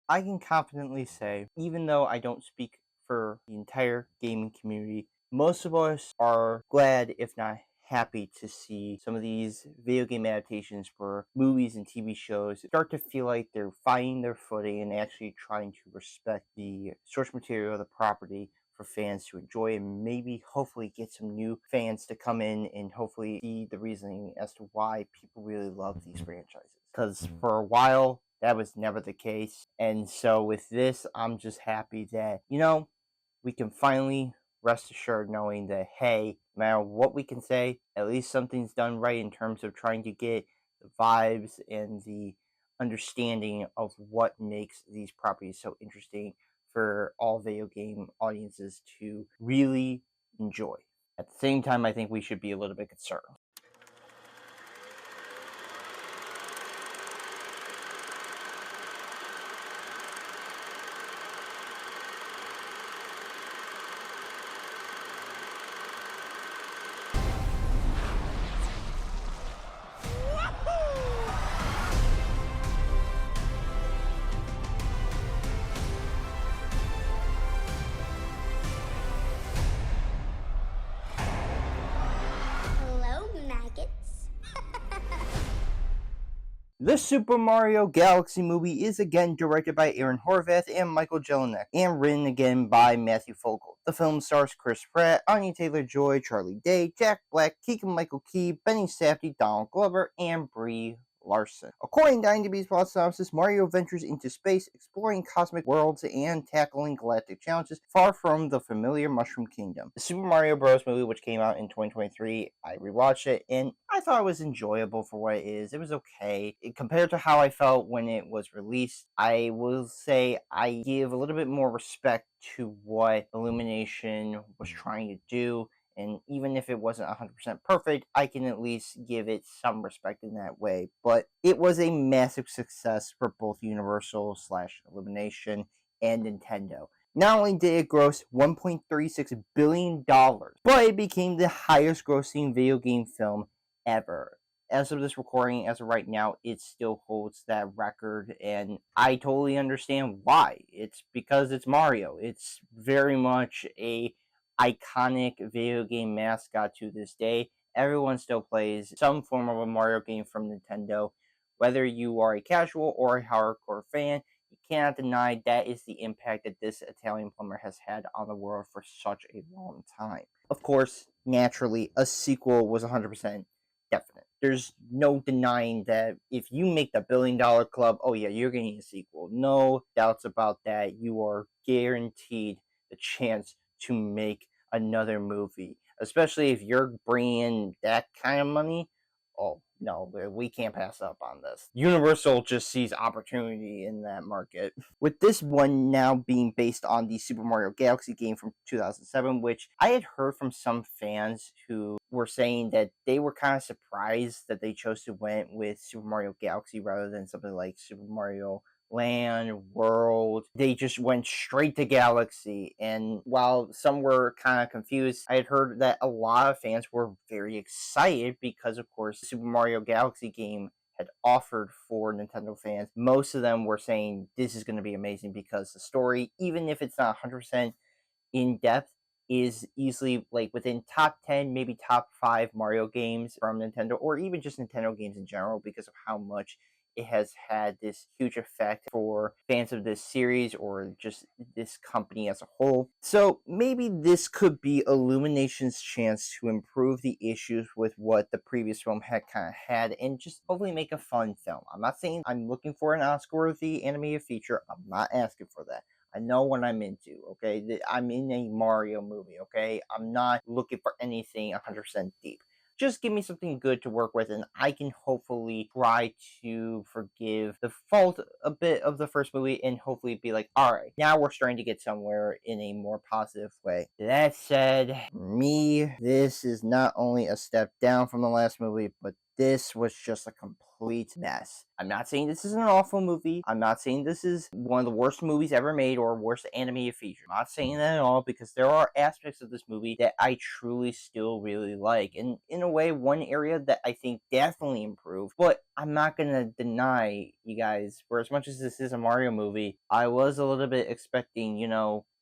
I can confidently say, even though I don't speak for the entire gaming community, most of us are glad, if not happy, to see some of these video game adaptations for movies and TV shows start to feel like they're finding their footing and actually trying to respect the source material of the property for fans to enjoy, and maybe hopefully get some new fans to come in and hopefully see the reasoning as to why people really love these franchises. Because for a while, that was never the case. And so with this, I'm just happy that, we can finally rest assured knowing that, hey, no matter what we can say, at least something's done right in terms of trying to get the vibes and the understanding of what makes these properties so interesting for all video game audiences to really enjoy. At the same time, I think we should be a little bit concerned. Hello, maggots. The Super Mario Galaxy movie is again directed by Aaron Horvath and Michael Jelenic, and written again by Matthew Fogel. The film stars Chris Pratt, Anya Taylor-Joy, Charlie Day, Jack Black, Keegan-Michael, Benny Safdie, Donald Glover, and Brie Larson. According to IMDb's plot synopsis, Mario ventures into space, exploring cosmic worlds and tackling galactic challenges far from the familiar Mushroom Kingdom. The Super Mario Bros. Movie, which came out in 2023, I rewatched it, and I thought it was enjoyable for what it is. It was okay. Compared to how I felt when it was released, I will say I give a little bit more respect to what Illumination was trying to do. And even if it wasn't 100% perfect, I can at least give it some respect in that way. But it was a massive success for both Universal / Illumination and Nintendo. Not only did it gross $1.36 billion, but it became the highest grossing video game film ever. As of this recording, as of right now, it still holds that record, and I totally understand why. It's because it's Mario. It's very much a iconic video game mascot to this day. Everyone still plays some form of a Mario game from Nintendo. Whether you are a casual or a hardcore fan, you cannot deny that is the impact that this Italian plumber has had on the world for such a long time. Of course, naturally, a sequel was 100% definite. There's no denying that if you make the $1 billion club, oh yeah, you're getting a sequel. No doubts about that. You are guaranteed the chance to make another movie, especially if you're bringing in that kind of money. Oh no, we can't pass up on this. Universal just sees opportunity in that market. With this one now being based on the Super Mario Galaxy game from 2007, which I had heard from some fans who were saying that they were kind of surprised that they chose to went with Super Mario Galaxy rather than something like Super Mario Land, World. They just went straight to Galaxy. And while some were kind of confused, I had heard that a lot of fans were very excited because, of course, the Super Mario Galaxy game had offered for Nintendo fans. Most of them were saying this is going to be amazing because the story, even if it's not 100% in depth, is easily like within top 10, maybe top 5 Mario games from Nintendo, or even just Nintendo games in general, because of how much it has had this huge effect for fans of this series or just this company as a whole. So maybe this could be Illumination's chance to improve the issues with what the previous film had kind of had and just hopefully make a fun film. I'm not saying I'm looking for an Oscar-worthy animated feature. I'm not asking for that. I know what I'm into, okay? I'm in a Mario movie, okay? I'm not looking for anything 100% deep. Just give me something good to work with, and I can hopefully try to forgive the fault a bit of the first movie and hopefully be like, alright, now we're starting to get somewhere in a more positive way. That said, this is not only a step down from the last movie, but this was just a complete mess. I'm not saying this is an awful movie. I'm not saying this is one of the worst movies ever made or worst animated feature. I'm not saying that at all, because there are aspects of this movie that I truly still really like. And in a way, one area that I think definitely improved, but I'm not gonna deny you guys, for as much as this is a Mario movie, I was a little bit expecting,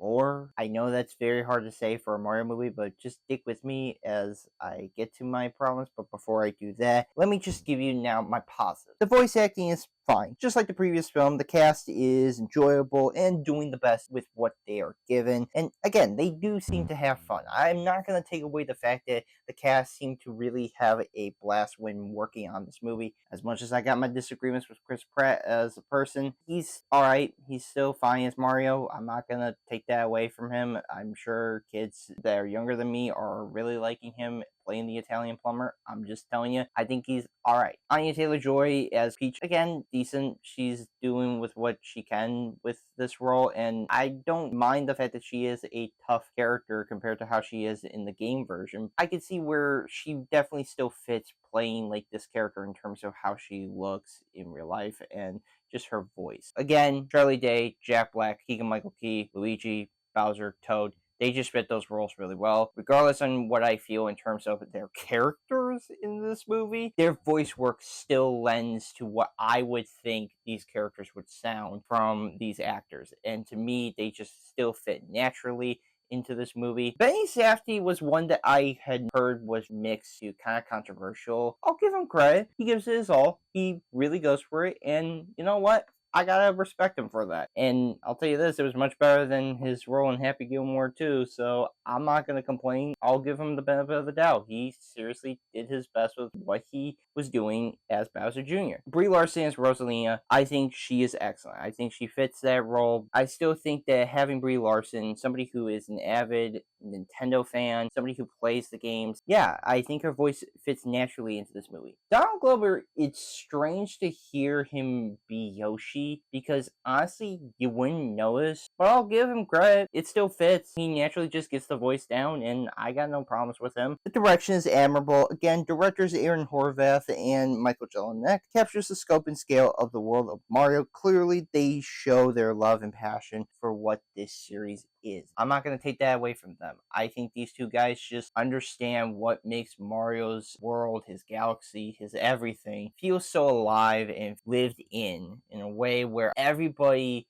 more. I know that's very hard to say for a Mario movie, but just stick with me as I get to my problems. But before I do that, let me just give you now my positives. The voice acting is fine. Just like the previous film, the cast is enjoyable and doing the best with what they are given. And again, they do seem to have fun. I'm not going to take away the fact that the cast seemed to really have a blast when working on this movie. As much as I got my disagreements with Chris Pratt as a person, he's alright. He's still fine as Mario. I'm not going to take that away from him. I'm sure kids that are younger than me are really liking him playing the Italian plumber. I'm just telling you, I think he's alright. Anya Taylor-Joy as Peach, again, decent. She's doing with what she can with this role, and I don't mind the fact that she is a tough character compared to how she is in the game version. I can see where she definitely still fits playing like this character in terms of how she looks in real life and just her voice. Again, Charlie Day, Jack Black, Keegan-Michael Key, Luigi, Bowser, Toad, they just fit those roles really well. Regardless on what I feel in terms of their characters in this movie, their voice work still lends to what I would think these characters would sound from these actors. And to me, they just still fit naturally into this movie. Benny Safdie was one that I had heard was mixed to kind of controversial. I'll give him credit. He gives it his all. He really goes for it. And you know what? I gotta respect him for that. And I'll tell you this, it was much better than his role in Happy Gilmore 2, so I'm not gonna complain. I'll give him the benefit of the doubt. He seriously did his best with what he was doing as Bowser Jr. Brie Larson as Rosalina, I think she is excellent. I think she fits that role. I still think that having Brie Larson, somebody who is an avid Nintendo fan, somebody who plays the games, yeah, I think her voice fits naturally into this movie. Donald Glover, it's strange to hear him be Yoshi because honestly, you wouldn't notice. But I'll give him credit. It still fits. He naturally just gets the voice down, and I got no problems with him. The direction is admirable. Again, directors Aaron Horvath and Michael Jelenic captures the scope and scale of the world of Mario. Clearly, they show their love and passion for what this series is. I'm not going to take that away from them. I think these two guys just understand what makes Mario's world, his galaxy, his everything feel so alive and lived in a way where everybody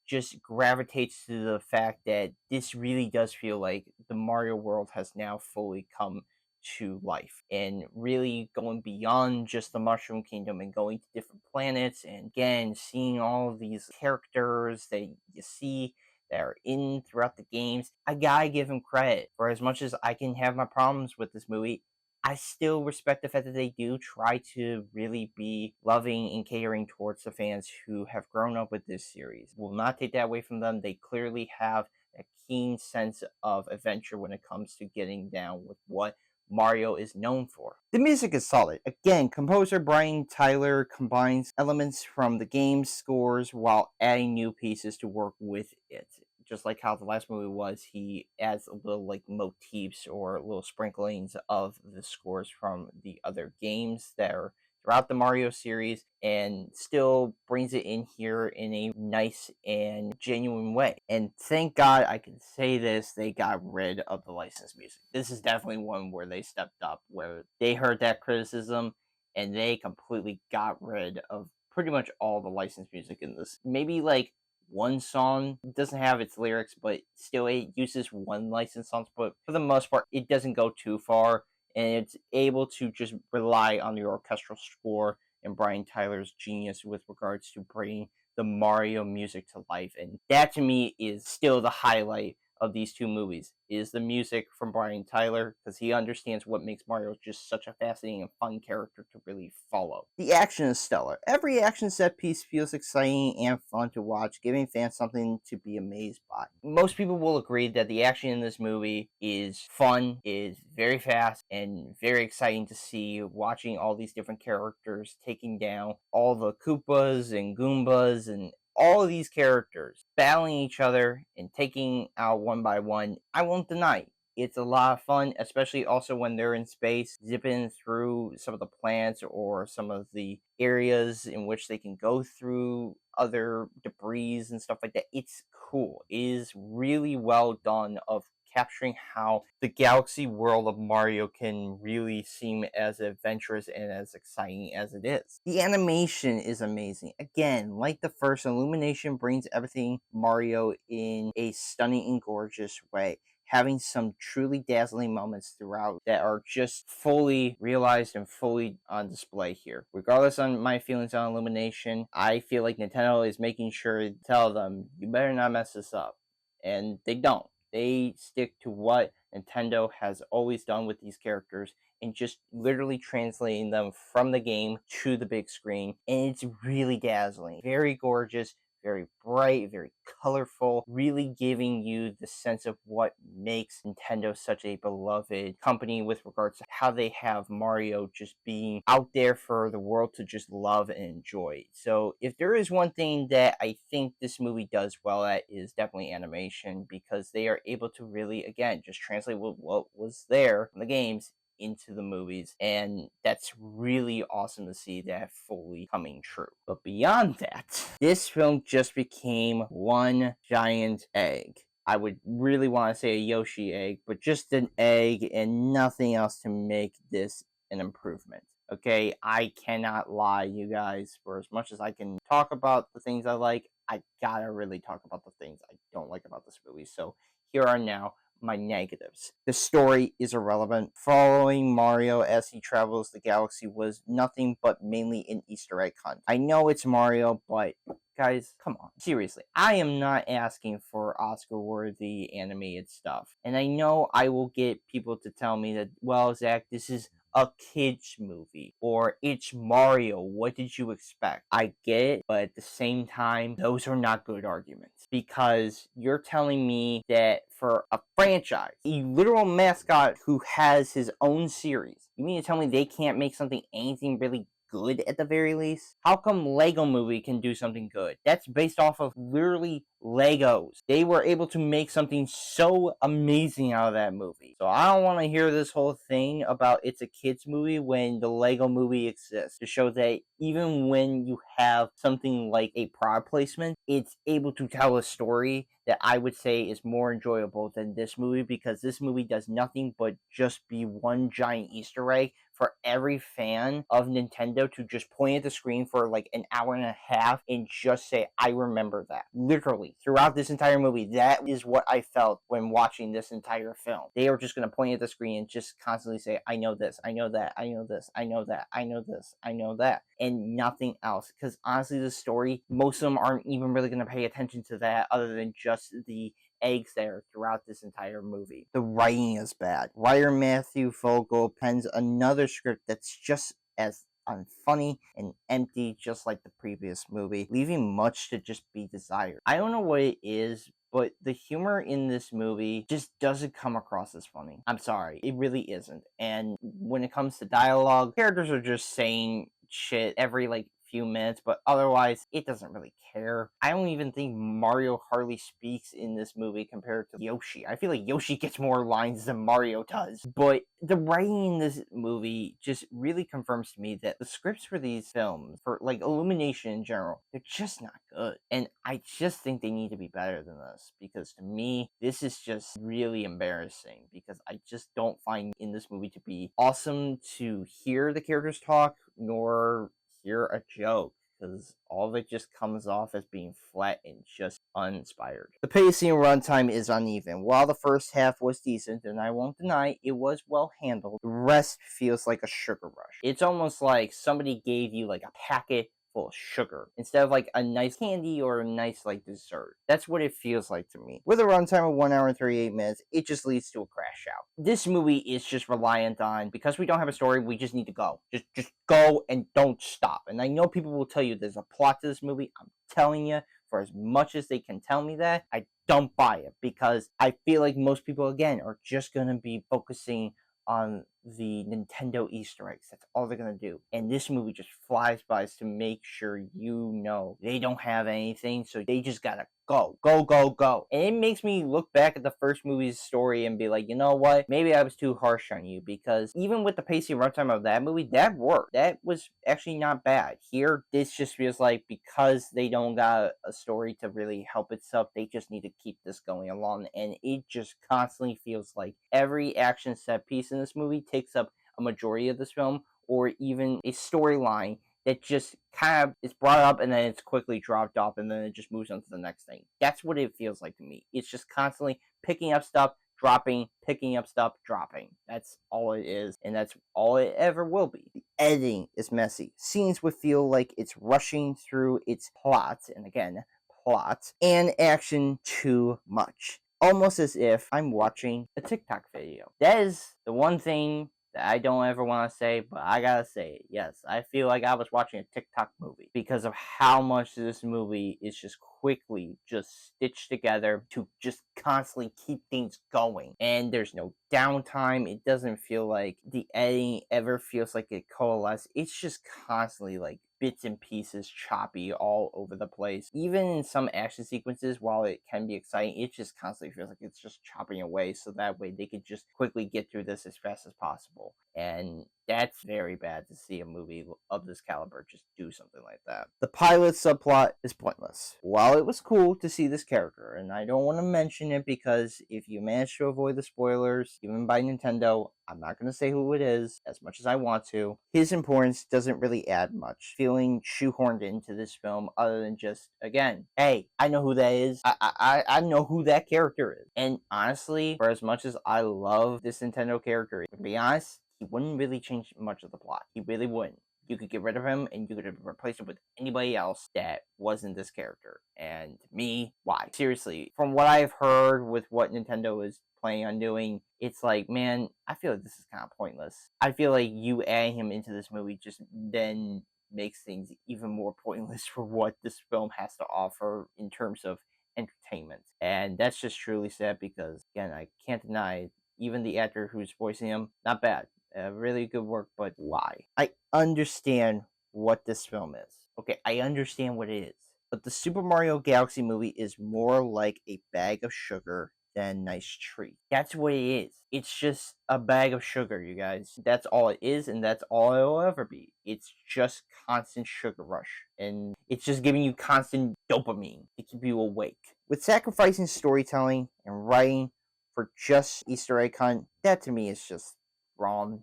just gravitates to the fact that this really does feel like the Mario world has now fully come to life and really going beyond just the Mushroom Kingdom and going to different planets and again seeing all of these characters that you see that are in throughout the games. I gotta give him credit. For as much as I can have my problems with this movie, I still respect the fact that they do try to really be loving and catering towards the fans who have grown up with this series. Will not take that away from them. They clearly have a keen sense of adventure when it comes to getting down with what Mario is known for. The music is solid. Again, composer Brian Tyler combines elements from the game's scores while adding new pieces to work with it. Just like how the last movie was, he adds a little like motifs or little sprinklings of the scores from the other games that are throughout the Mario series and still brings it in here in a nice and genuine way. And thank God I can say this, they got rid of the licensed music. This is definitely one where they stepped up, where they heard that criticism and they completely got rid of pretty much all the licensed music in this. Maybe like one song doesn't have its lyrics, but still it uses one licensed song, but for the most part, it doesn't go too far and it's able to just rely on the orchestral score and Brian Tyler's genius with regards to bringing the Mario music to life. And that to me is still the highlight of these two movies is the music from Brian Tyler because he understands what makes Mario just such a fascinating and fun character to really follow. The action is stellar. Every action set piece feels exciting and fun to watch, giving fans something to be amazed by. Most people will agree that the action in this movie is fun, is very fast, and very exciting to see watching all these different characters taking down all the Koopas and Goombas and all of these characters battling each other and taking out one by one. I won't deny it's a lot of fun, especially also when they're in space, zipping through some of the planets or some of the areas in which they can go through other debris and stuff like that. It's cool. It is really well done of capturing how the galaxy world of Mario can really seem as adventurous and as exciting as it is. The animation is amazing. Again, like the first, Illumination brings everything Mario in a stunning and gorgeous way, having some truly dazzling moments throughout that are just fully realized and fully on display here. Regardless on my feelings on Illumination, I feel like Nintendo is making sure to tell them, you better not mess this up. And they don't. They stick to what Nintendo has always done with these characters and just literally translating them from the game to the big screen. And it's really dazzling, very gorgeous, very bright, very colorful, really giving you the sense of what makes Nintendo such a beloved company with regards to how they have Mario just being out there for the world to just love and enjoy. So if there is one thing that I think this movie does well at, is definitely animation, because they are able to really, again, just translate what was there from the games into the movies, and that's really awesome to see that fully coming true. But beyond that, this film just became one giant egg. I would really want to say a Yoshi egg, but just an egg and nothing else to make this an improvement. Okay, I cannot lie, you guys. For as much as I can talk about the things I like, I gotta really talk about the things I don't like about this movie. So here are now my negatives. The story is irrelevant. Following Mario as he travels the galaxy was nothing but mainly an Easter egg hunt. I know it's Mario, but guys, come on. Seriously, I am not asking for Oscar-worthy animated stuff. And I know I will get people to tell me that, well, Zach, this is a kids movie, or it's Mario, what did you expect? I get it, but at the same time, those are not good arguments, because you're telling me that for a franchise, a literal mascot who has his own series, you mean to tell me they can't make something, anything really good at the very least? How come Lego Movie can do something good? That's based off of literally Legos. They were able to make something so amazing out of that movie. So I don't want to hear this whole thing about it's a kids movie when the Lego Movie exists, to show that even when you have something like a product placement, it's able to tell a story that I would say is more enjoyable than this movie, because this movie does nothing but just be one giant Easter egg for every fan of Nintendo to just point at the screen for like an hour and a half and just say, I remember that. Literally, throughout this entire movie, that is what I felt when watching this entire film. They are just going to point at the screen and just constantly say, I know this, I know that, I know this, I know that, I know this, I know that, and nothing else. Because honestly, the story, most of them aren't even really going to pay attention to that other than just the eggs there throughout this entire movie. The writing is bad. Writer Matthew Fogel pens another script that's just as unfunny and empty, just like the previous movie, leaving much to just be desired. I don't know what it is, but the humor in this movie just doesn't come across as funny. I'm sorry, it really isn't. And when it comes to dialogue, characters are just saying shit every like few minutes, but otherwise it doesn't really care. I don't even think Mario hardly speaks in this movie compared to Yoshi. I feel like Yoshi gets more lines than Mario does. But the writing in this movie just really confirms to me that the scripts for these films, for like Illumination in general, they're just not good. And I just think they need to be better than this, because to me, this is just really embarrassing, because I just don't find in this movie to be awesome to hear the characters talk, nor hear a joke, because all of it just comes off as being flat and just uninspired. The pacing and runtime is uneven. While the first half was decent, and I won't deny it was well handled, the rest feels like a sugar rush. It's almost like somebody gave you like a packet full of sugar instead of like a nice candy or a nice like dessert. That's what it feels like to me. With a runtime of 1 hour and 38 minutes, it just leads to a crash out. This movie is just reliant on, because we don't have a story, we just need to go. Just go and don't stop. And I know people will tell you there's a plot to this movie. I'm telling you, for as much as they can tell me that, I don't buy it, because I feel like most people, again, are just going to be focusing on the Nintendo Easter eggs. That's all they're going to do. And this movie just flies by to make sure you know they don't have anything, so they just got to go, go, go, go. And it makes me look back at the first movie's story and be like, you know what? Maybe I was too harsh on you, because even with the pacing runtime of that movie, that worked. That was actually not bad. Here, this just feels like because they don't got a story to really help itself, they just need to keep this going along. And it just constantly feels like every action set piece in this movie takes up a majority of this film, or even a storyline that just kind of is brought up and then it's quickly dropped off and then it just moves on to the next thing. That's what it feels like to me. It's just constantly picking up stuff, dropping, picking up stuff, dropping. That's all it is, and that's all it ever will be. The editing is messy. Scenes would feel like it's rushing through its plot, and again, plot, and action too much. Almost as if I'm watching a TikTok video. That is the one thing that I don't ever want to say, but I gotta say it. Yes, I feel like I was watching a TikTok movie because of how much this movie is just quickly just stitched together to just constantly keep things going. And there's no downtime. It doesn't feel like the editing ever feels like it coalesces. It's just constantly like bits and pieces, choppy all over the place. Even in some action sequences, while it can be exciting, it just constantly feels like it's just chopping away, so that way they could just quickly get through this as fast as possible. And that's very bad to see a movie of this caliber just do something like that. The pilot subplot is pointless. While it was cool to see this character, and I don't want to mention it because if you manage to avoid the spoilers, even by Nintendo, I'm not going to say who it is as much as I want to. His importance doesn't really add much. Feeling shoehorned into this film other than just, again, hey, I know who that is. I know who that character is. And honestly, for as much as I love this Nintendo character, to be honest, he wouldn't really change much of the plot. He really wouldn't. You could get rid of him and you could replace him with anybody else that wasn't this character. And me, why? Seriously, from what I've heard with what Nintendo is planning on doing, it's like, man, I feel like this is kind of pointless. I feel like you adding him into this movie just then makes things even more pointless for what this film has to offer in terms of entertainment. And that's just truly sad because, again, I can't deny even the actor who's voicing him, not bad. Really good work, but why? I understand what this film is. Okay, I understand what it is. But the Super Mario Galaxy movie is more like a bag of sugar than a nice treat. That's what it is. It's just a bag of sugar, you guys. That's all it is, and that's all it will ever be. It's just constant sugar rush. And it's just giving you constant dopamine to keep you awake. With sacrificing storytelling and writing for just Easter egg hunt, that to me is just wrong.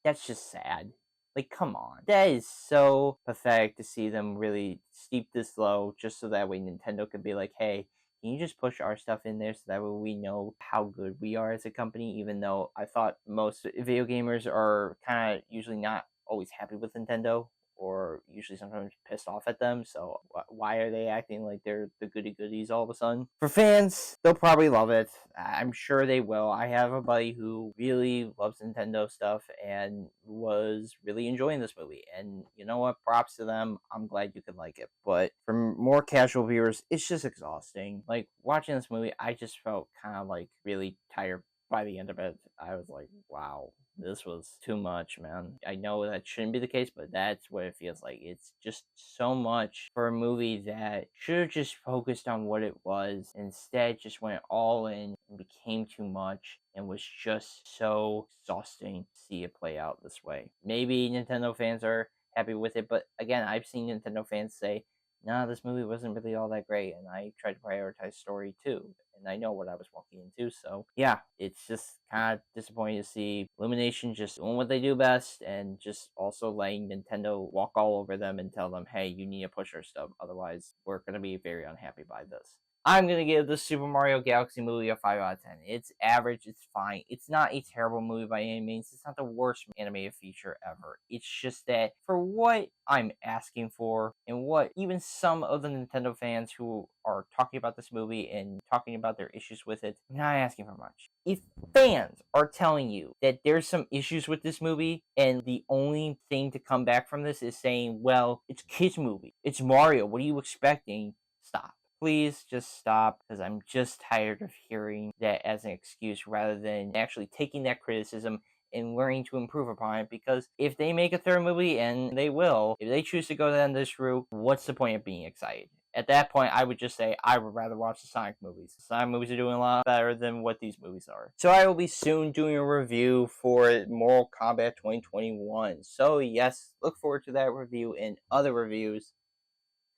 That's just sad. Like, come on. That is so pathetic to see them really steep this low just so that way Nintendo could be like, hey, can you just push our stuff in there so that way we know how good we are as a company? Even though I thought most video gamers are kind of usually not always happy with Nintendo, or usually sometimes pissed off at them. So why are they acting like they're the goody goodies all of a sudden? For fans, they'll probably love it. I'm sure they will. I have a buddy who really loves Nintendo stuff and was really enjoying this movie. And you know what? Props to them. I'm glad you can like it. But for more casual viewers, it's just exhausting. Like watching this movie, I just felt kind of like really tired by the end of it. I was like, wow, this was too much, man. I know that shouldn't be the case, but that's what it feels like. It's just so much for a movie that should have just focused on what it was. Instead, just went all in and became too much and was just so exhausting to see it play out this way. Maybe Nintendo fans are happy with it, but again, I've seen Nintendo fans say, no, this movie wasn't really all that great, and I tried to prioritize story too, and I know what I was walking into, so yeah, it's just kind of disappointing to see Illumination just doing what they do best, and just also letting Nintendo walk all over them and tell them, hey, you need to push our stuff, otherwise we're going to be very unhappy by this. I'm going to give the Super Mario Galaxy movie a 5 out of 10. It's average, it's fine. It's not a terrible movie by any means. It's not the worst animated feature ever. It's just that for what I'm asking for and what even some of the Nintendo fans who are talking about this movie and talking about their issues with it, I'm not asking for much. If fans are telling you that there's some issues with this movie and the only thing to come back from this is saying, well, it's a kids movie. It's Mario. What are you expecting? Stop. Please just stop, because I'm just tired of hearing that as an excuse rather than actually taking that criticism and learning to improve upon it. Because if they make a third movie, and they will, if they choose to go down this route, what's the point of being excited? At that point, I would just say I would rather watch the Sonic movies. The Sonic movies are doing a lot better than what these movies are. So I will be soon doing a review for Mortal Kombat 2021. So yes, look forward to that review and other reviews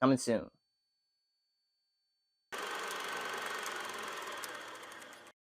coming soon.